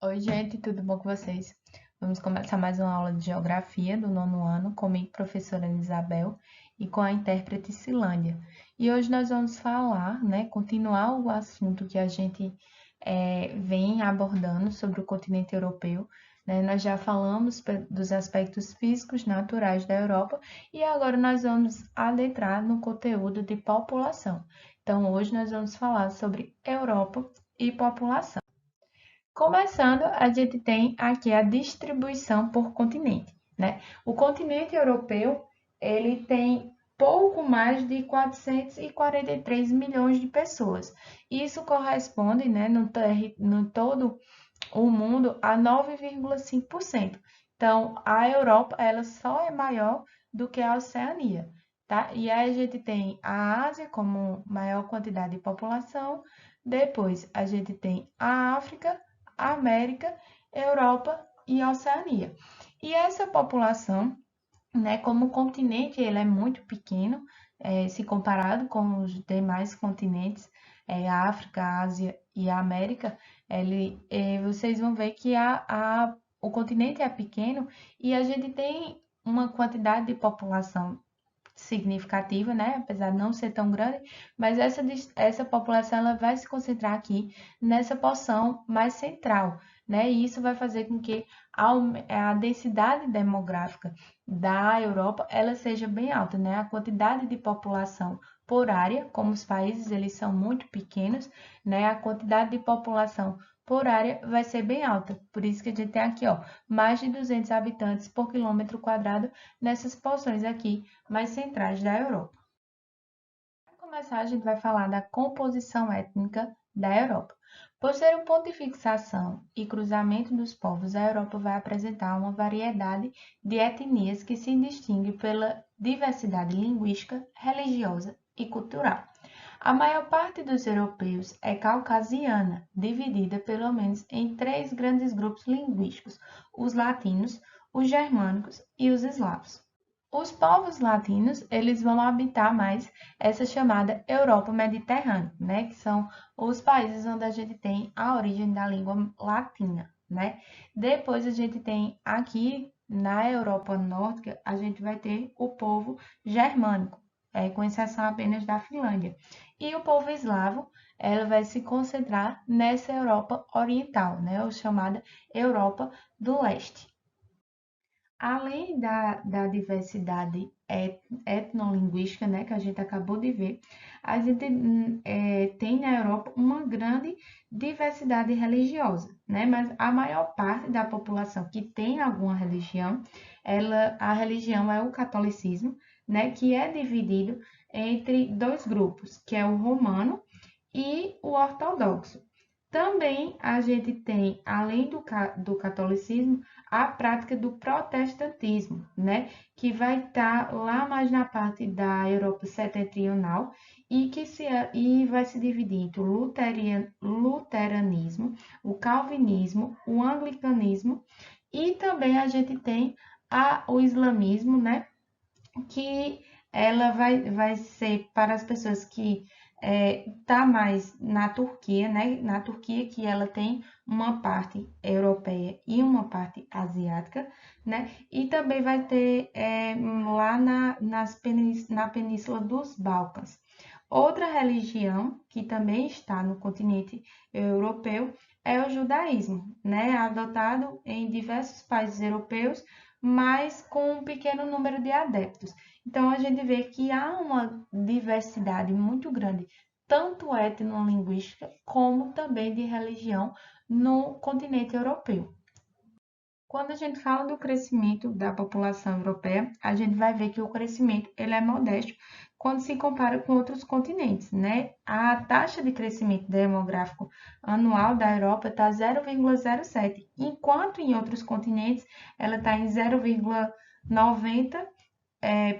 Oi, gente, tudo bom com vocês? Vamos começar mais uma aula de geografia do nono ano, comigo, professora Isabel, e com a intérprete Silândia. E hoje nós vamos falar, continuar o assunto que a gente vem abordando sobre o continente europeu. Nós já falamos dos aspectos físicos naturais da Europa e agora nós vamos adentrar no conteúdo de população. Então, hoje nós vamos falar sobre Europa e população. Começando, a gente tem aqui a distribuição por continente, né? O continente europeu, ele tem pouco mais de 443 milhões de pessoas. Isso corresponde, né, no todo o mundo, a 9,5%. Então, a Europa, ela só é maior do que a Oceania, tá? E aí a gente tem a Ásia como maior quantidade de população, depois a gente tem a África, América, Europa e Oceania. E essa população, né, como o continente ele é muito pequeno, se comparado com os demais continentes, a África, a Ásia e a América, vocês vão ver que o continente é pequeno e a gente tem uma quantidade de população significativa, né? Apesar de não ser tão grande, mas essa população ela vai se concentrar aqui nessa porção mais central, né? E isso vai fazer com que a densidade demográfica da Europa ela seja bem alta, né? A quantidade de população por área, como os países eles são muito pequenos, né? A quantidade de população por área vai ser bem alta. Por isso que a gente tem aqui, ó, mais de 200 habitantes por quilômetro quadrado nessas porções aqui mais centrais da Europa. Para começar, a gente vai falar da composição étnica da Europa. Por ser um ponto de fixação e cruzamento dos povos, a Europa vai apresentar uma variedade de etnias que se distingue pela diversidade linguística, religiosa e cultural. A maior parte dos europeus é caucasiana, dividida pelo menos em três grandes grupos linguísticos: os latinos, os germânicos e os eslavos. Os povos latinos, eles vão habitar mais essa chamada Europa Mediterrânea, né? Que são os países onde a gente tem a origem da língua latina, né? Depois a gente tem aqui na Europa Nórdica, a gente vai ter o povo germânico, com exceção apenas da Finlândia. E o povo eslavo, ela vai se concentrar nessa Europa Oriental, né? Ou chamada Europa do Leste. Além da diversidade etnolinguística, né, que a gente acabou de ver, a gente tem na Europa uma grande diversidade religiosa, né? Mas a maior parte da população que tem alguma religião, a religião é o catolicismo, né, que é dividido entre dois grupos, que é o romano e o ortodoxo. Também a gente tem, além do catolicismo, a prática do protestantismo, né? Que vai estar lá mais na parte da Europa setentrional e vai se dividir entre o luteranismo, o calvinismo, o anglicanismo e também a gente tem o islamismo, né? Que ela vai ser para as pessoas que tá mais na Turquia, né? Na Turquia que ela tem uma parte europeia e uma parte asiática, né? E também vai ter lá na Península dos Balcãs. Outra religião que também está no continente europeu é o judaísmo, né? Adotado em diversos países europeus, mas com um pequeno número de adeptos. Então, a gente vê que há uma diversidade muito grande, tanto etnolinguística como também de religião no continente europeu. Quando a gente fala do crescimento da população europeia, a gente vai ver que o crescimento ele é modesto quando se compara com outros continentes, né? A taxa de crescimento demográfico anual da Europa está 0,07, enquanto em outros continentes ela está em 0,90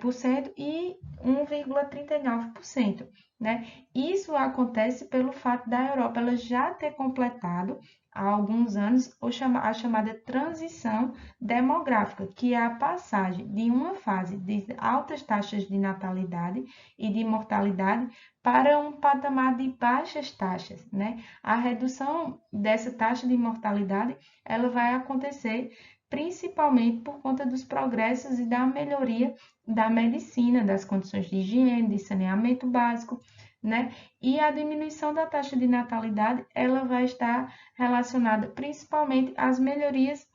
por cento e 1,39%, né? Isso acontece pelo fato da Europa ela já ter completado há alguns anos a chamada transição demográfica, que é a passagem de uma fase de altas taxas de natalidade e de mortalidade para um patamar de baixas taxas, né? A redução dessa taxa de mortalidade, ela vai acontecer principalmente por conta dos progressos e da melhoria da medicina, das condições de higiene, de saneamento básico, né? E a diminuição da taxa de natalidade, ela vai estar relacionada principalmente às melhorias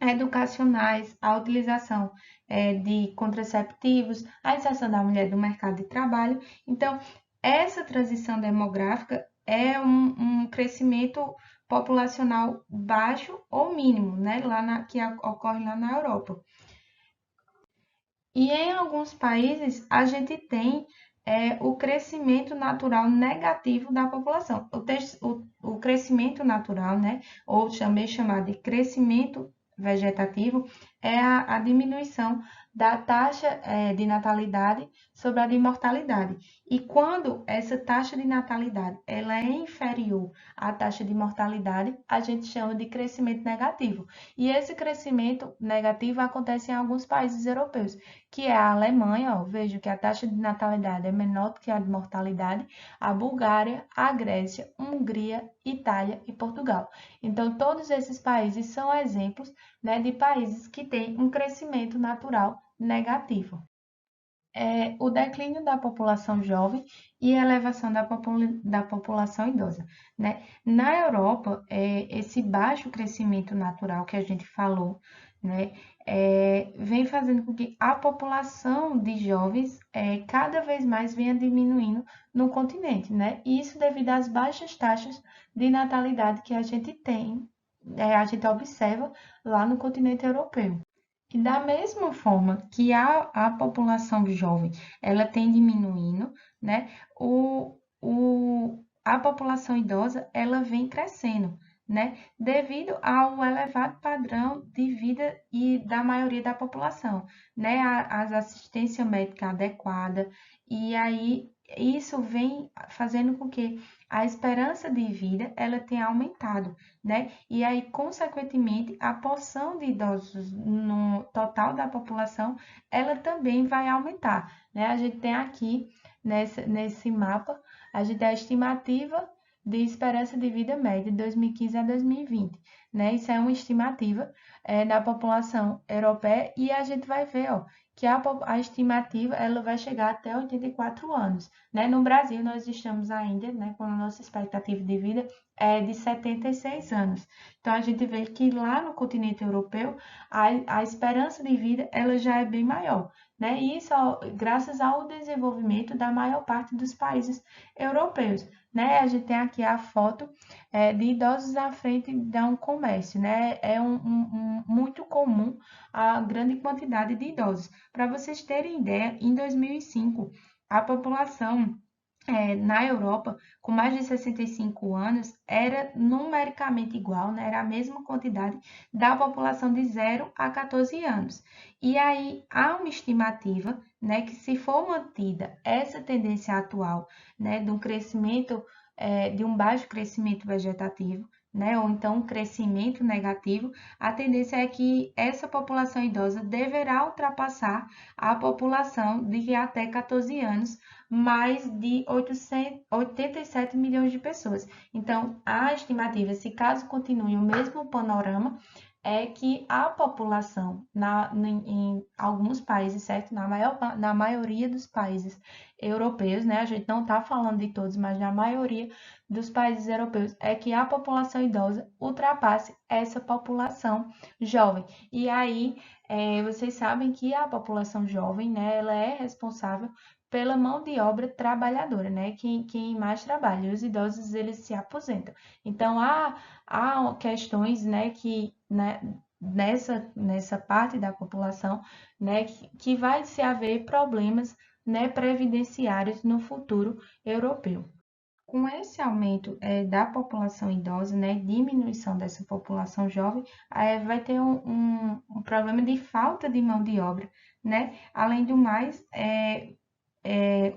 educacionais, a utilização de contraceptivos, a inserção da mulher no mercado de trabalho. Então, essa transição demográfica é um crescimento populacional baixo ou mínimo, né? Que ocorre lá na Europa. E em alguns países a gente tem o crescimento natural negativo da população. O crescimento natural, né, ou também chamado de crescimento vegetativo, é a diminuição da taxa de natalidade sobre a de mortalidade. E quando essa taxa de natalidade ela é inferior à taxa de mortalidade, a gente chama de crescimento negativo. E esse crescimento negativo acontece em alguns países europeus, que é a Alemanha, ó, vejo que a taxa de natalidade é menor do que a de mortalidade, a Bulgária, a Grécia, Hungria, Itália e Portugal. Então, todos esses países são exemplos, né, de países que têm um crescimento natural negativo. O declínio da população jovem e a elevação da população idosa, né? Na Europa, esse baixo crescimento natural que a gente falou, né, vem fazendo com que a população de jovens cada vez mais venha diminuindo no continente, né? Isso devido às baixas taxas de natalidade que a gente tem, a gente observa lá no continente europeu. E da mesma forma que a população jovem ela tem diminuindo, né? A população idosa ela vem crescendo, né? Devido ao elevado padrão de vida e da maioria da população, né? As assistência médica adequada, e aí isso vem fazendo com que a esperança de vida ela tenha aumentado, né? E aí, consequentemente, a porção de idosos no total da população, ela também vai aumentar, né? A gente tem aqui, nesse mapa, a gente tem a estimativa de esperança de vida média de 2015 a 2020, né? Isso é uma estimativa da população europeia e a gente vai ver, ó, que a estimativa ela vai chegar até 84 anos, né? No Brasil, nós estamos ainda, né, com a nossa expectativa de vida de 76 anos. Então, a gente vê que lá no continente europeu, a esperança de vida ela já é bem maior, né? E isso graças ao desenvolvimento da maior parte dos países europeus, né? A gente tem aqui a foto de idosos à frente de um comércio, né? É muito comum a grande quantidade de idosos. Para vocês terem ideia, em 2005, a população na Europa, com mais de 65 anos, era numericamente igual, né? Era a mesma quantidade da população de 0 a 14 anos. E aí há uma estimativa, né, que se for mantida essa tendência atual, né, de um crescimento, de um baixo crescimento vegetativo, né, ou então um crescimento negativo, a tendência é que essa população idosa deverá ultrapassar a população de até 14 anos, mais de 87 milhões de pessoas. Então, a estimativa, se caso continue o mesmo panorama, é que a população em alguns países, certo? Na maioria dos países europeus, né? A gente não está falando de todos, mas na maioria dos países europeus, é que a população idosa ultrapasse essa população jovem. E aí, vocês sabem que a população jovem, né? Ela é responsável pela mão de obra trabalhadora, né? Quem mais trabalha. E os idosos, eles se aposentam. Então, há questões, né, que né, nessa parte da população, né, que vai se haver problemas, né, previdenciários no futuro europeu. Com esse aumento da população idosa, né, diminuição dessa população jovem, vai ter um problema de falta de mão de obra, né? Além do mais,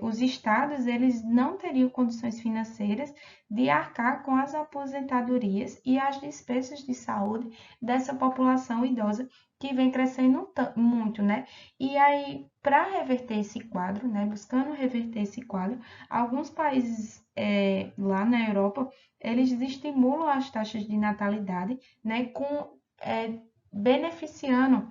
os estados eles não teriam condições financeiras de arcar com as aposentadorias e as despesas de saúde dessa população idosa que vem crescendo muito, né? E aí, para reverter esse quadro, né, buscando reverter esse quadro, alguns países lá na Europa, eles estimulam as taxas de natalidade, né, beneficiando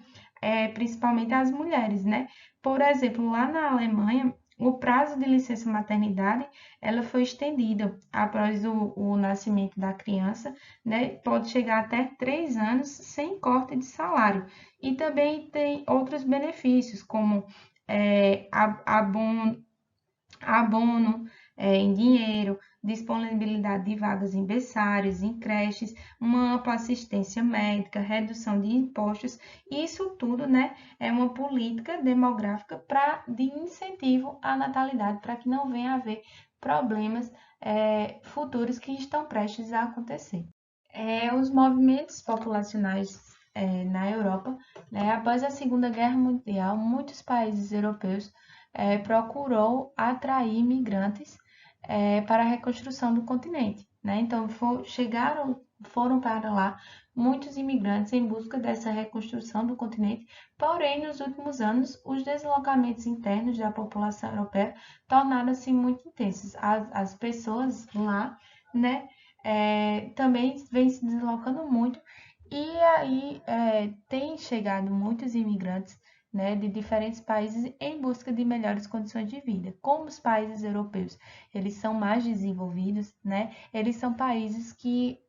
principalmente as mulheres, né? Por exemplo, lá na Alemanha, o prazo de licença maternidade, ela foi estendida após o nascimento da criança, né? Pode chegar até 3 anos sem corte de salário. E também tem outros benefícios, como abono em dinheiro, disponibilidade de vagas em berçários, em creches, uma ampla assistência médica, redução de impostos. Isso tudo, né, é uma política demográfica de incentivo à natalidade, para que não venha a haver problemas futuros que estão prestes a acontecer. Os movimentos populacionais na Europa, né, após a Segunda Guerra Mundial, muitos países europeus procurou atrair imigrantes para a reconstrução do continente, né? Então foram para lá muitos imigrantes em busca dessa reconstrução do continente. Porém, nos últimos anos, os deslocamentos internos da população europeia tornaram-se muito intensos. As pessoas lá, né, também vêm se deslocando muito, e aí tem chegado muitos imigrantes, né, de diferentes países em busca de melhores condições de vida. Como os países europeus, eles são mais desenvolvidos, né, eles são países que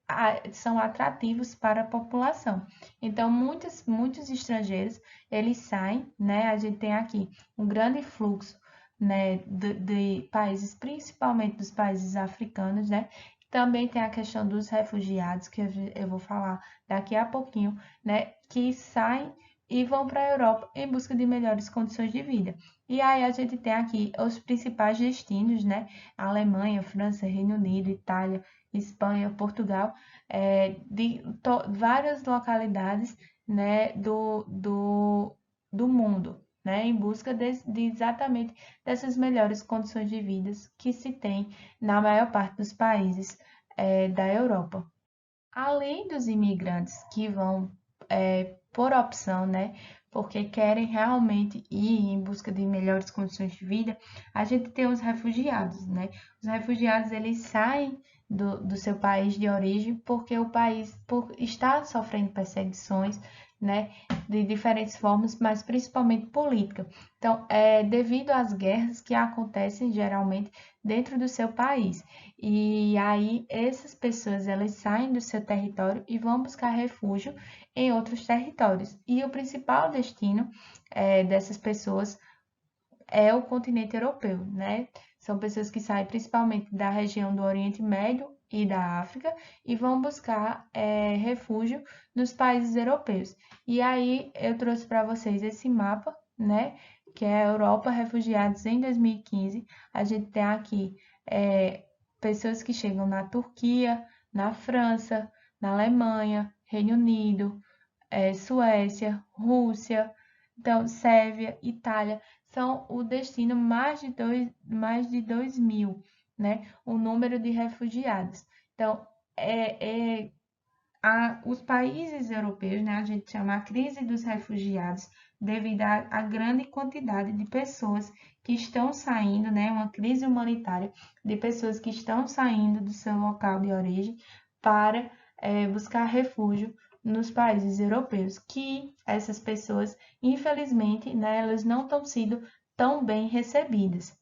são atrativos para a população. Então, muitos estrangeiros, eles saem, né, a gente tem aqui um grande fluxo, né, de países, principalmente dos países africanos, né. Também tem a questão dos refugiados, que eu vou falar daqui a pouquinho, né, que saem e vão para a Europa em busca de melhores condições de vida. E aí a gente tem aqui os principais destinos, né? Alemanha, França, Reino Unido, Itália, Espanha, Portugal, várias localidades, né, do mundo, né, em busca de exatamente dessas melhores condições de vida que se tem na maior parte dos países da Europa. Além dos imigrantes que vão por opção, né, porque querem realmente ir em busca de melhores condições de vida, a gente tem os refugiados, né? Os refugiados, eles saem do seu país de origem porque o país está sofrendo perseguições, né, de diferentes formas, mas principalmente política. Então, devido às guerras que acontecem geralmente dentro do seu país. E aí essas pessoas, elas saem do seu território e vão buscar refúgio em outros territórios. E o principal destino dessas pessoas é o continente europeu, né? São pessoas que saem principalmente da região do Oriente Médio e da África e vão buscar refúgio nos países europeus. E aí eu trouxe para vocês esse mapa, né? Que é a Europa Refugiados em 2015. A gente tem aqui pessoas que chegam na Turquia, na França, na Alemanha, Reino Unido, Suécia, Rússia, então Sérvia, Itália, são o destino mais de 2.000, né? O número de refugiados. Então, os países europeus, né? A gente chama a crise dos refugiados, devido à grande quantidade de pessoas que estão saindo, né? Uma crise humanitária de pessoas que estão saindo do seu local de origem para buscar refúgio nos países europeus, que essas pessoas, infelizmente, né, elas não estão sendo tão bem recebidas.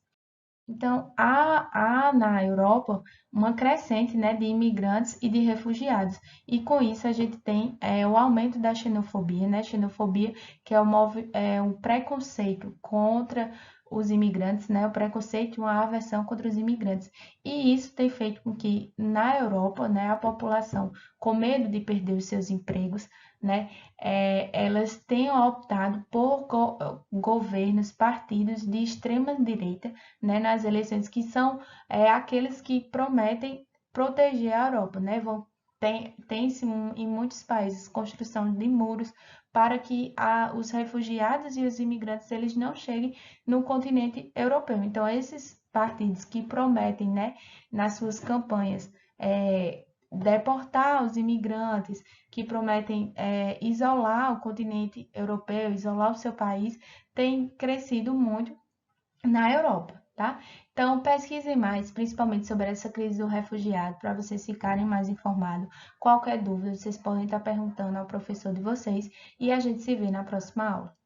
Então, há na Europa uma crescente, né, de imigrantes e de refugiados. E com isso a gente tem o aumento da xenofobia, né? Xenofobia, que é um preconceito contra os imigrantes, né? O preconceito e uma aversão contra os imigrantes. E isso tem feito com que na Europa, né, a população, com medo de perder os seus empregos, né, elas tenham optado por governos, partidos de extrema direita, né, nas eleições, que são aqueles que prometem proteger a Europa, né? Tem-se em muitos países construção de muros para que os refugiados e os imigrantes, eles não cheguem no continente europeu. Então, esses partidos que prometem, né, nas suas campanhas, deportar os imigrantes, que prometem isolar o continente europeu, isolar o seu país, tem crescido muito na Europa, tá? Então, pesquisem mais, principalmente sobre essa crise do refugiado, para vocês ficarem mais informados. Qualquer dúvida, vocês podem estar perguntando ao professor de vocês e a gente se vê na próxima aula.